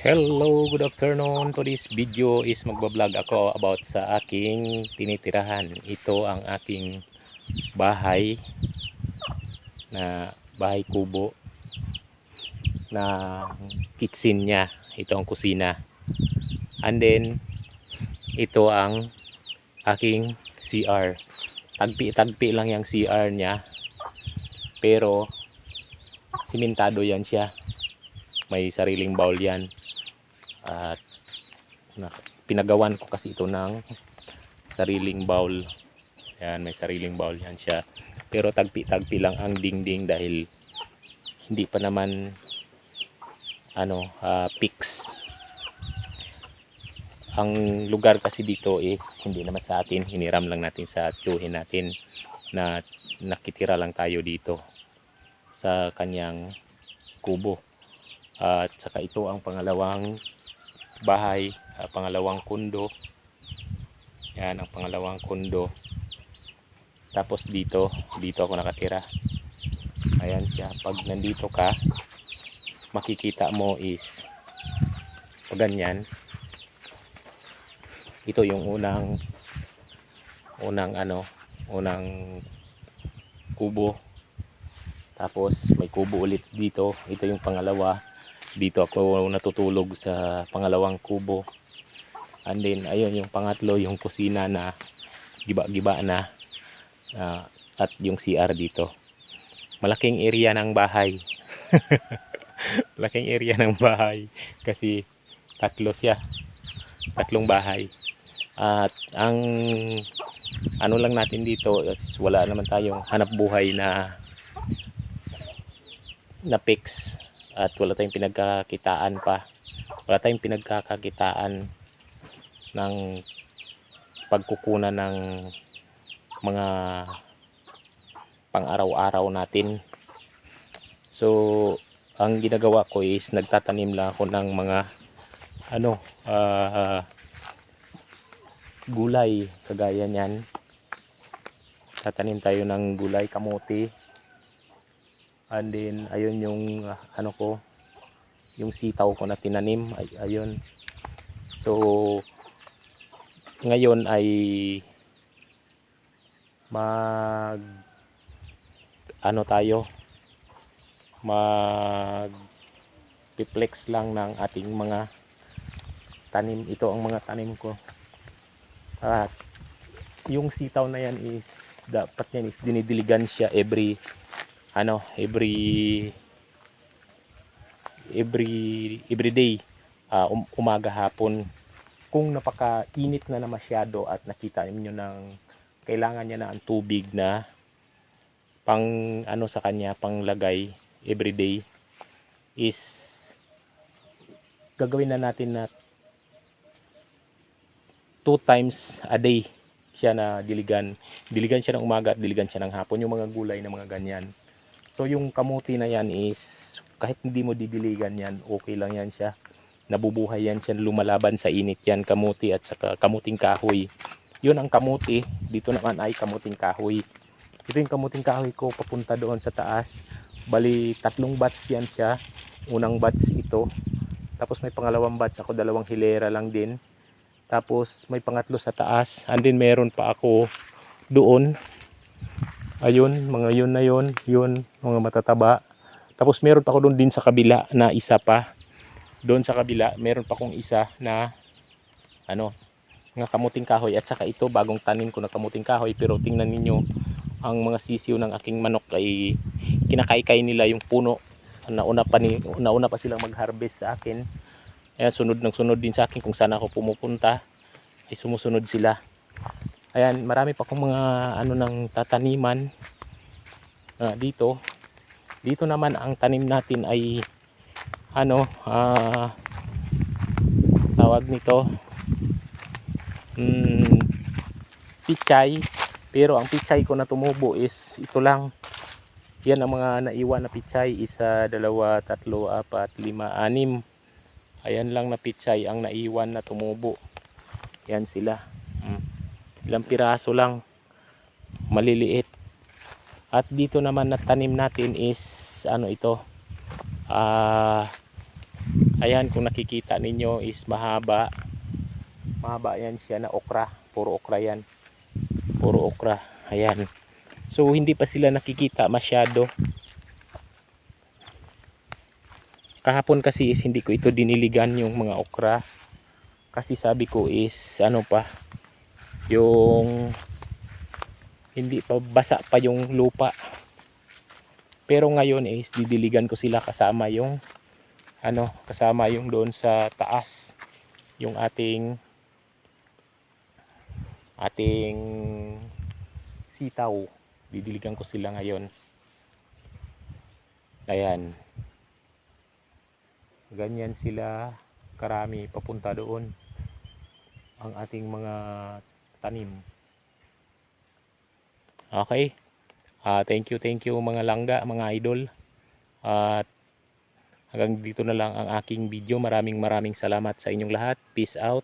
Hello, good afternoon. To this video is magbablog ako about sa aking tinitirahan. Ito ang aking bahay na bahay kubo na kitchen niya. Ito ang kusina. And then ito ang aking CR. Tagpi-tagpi lang yung CR niya. Pero simentado yan siya. May sariling bowl yan. At pinagawan ko kasi ito ng sariling bowl. Yan, may sariling bowl yan siya. Pero tagpi-tagpi lang ang dingding dahil hindi pa naman fix. Ang lugar kasi dito is hindi naman sa atin, hiniram lang natin sa tiyuhin natin na nakitira lang tayo dito sa kanyang kubo. At saka ito ang pangalawang bahay, pangalawang kundo. Yan ang pangalawang kundo. Tapos dito ako nakatira. Ayan siya. Pag nandito ka, makikita mo is pag ganyan. Ito yung unang kubo. Tapos may kubo ulit dito. Ito yung pangalawa. Dito ako natutulog sa pangalawang kubo. And then ayun yung pangatlo, yung kusina na giba-giba na, at yung CR dito. Malaking area ng bahay. Malaking area ng bahay kasi tatlong bahay. At ang lang natin dito is wala naman tayong hanap buhay na fix. At wala tayong pinagkakitaan pa. Wala tayong pinagkakakitaan ng pagkukunan ng mga pang-araw-araw natin. So, ang ginagawa ko is nagtatanim lang ako ng mga gulay kagaya niyan. Tatanim tayo ng gulay, kamote. And then ayun yung yung sitaw ko na tinanim. Ayun. So ngayon ay piplex lang ng ating mga tanim. Ito ang mga tanim ko. At yung sitaw na yan is dapat yan is dinidiligan siya every day, umaga hapon. Kung napakainit na masyado at nakita niyo ng kailangan niya na ang tubig na pang sa kanya, panglagay everyday, is gagawin na natin na 2 times a day siya na diligan siya ng umaga at diligan siya ng hapon, yung mga gulay na mga ganyan. So yung kamuti na yan is kahit hindi mo didiligan yan, okay lang yan siya. Nabubuhay yan siya, lumalaban sa init yan, kamuti at saka kamuting kahoy. Yun ang kamuti. Dito naman ay kamuting kahoy. Ito yung kamuting kahoy ko papunta doon sa taas. Bali 3 batch yan siya. Unang batch ito. Tapos may pangalawang batch ako, 2 hilera lang din. Tapos may pangatlo sa taas. And then meron pa ako doon. Ayun, mga yun, mga matataba. Tapos meron pa ako doon din sa kabila na isa pa. Doon sa kabila, meron pa akong isa na mga kamuting kahoy. At saka ito, bagong tanim ko na kamuting kahoy. Pero tingnan ninyo, ang mga sisiw ng aking manok ay kinakaykay nila yung puno. Nauna pa silang mag-harvest sa akin. Ayan, sunod din sa akin kung saan ako pumupunta. Ay sumusunod sila. Ayan, marami pa akong mga ng tataniman dito. Dito naman ang tanim natin ay tawag nito pichay. Pero ang pichay ko na tumubo is ito lang. Yan ang mga naiwan na pichay. 1, 2, 3, 4, 5, 6. Ayan lang na pichay ang naiwan na tumubo. Yan sila. Ilang piraso lang, maliliit. At dito naman na tanim natin is ito, Ayan, kung nakikita ninyo is mahaba. Mahaba yan siya na okra. Puro okra yan. Puro okra. Ayan. So hindi pa sila nakikita masyado. Kahapon kasi is hindi ko ito diniligan yung mga okra. Kasi sabi ko is ano pa, yung hindi pa basa pa yung lupa. Pero ngayon is didiligan ko sila kasama yung ano, kasama yung doon sa taas, yung ating sitaw. Didiligan ko sila ngayon. Ayan. Ganyan sila karami papunta doon ang ating mga tanim. Okay. Thank you mga langga, mga idol. At hanggang dito na lang ang aking video. Maraming salamat sa inyong lahat. Peace out.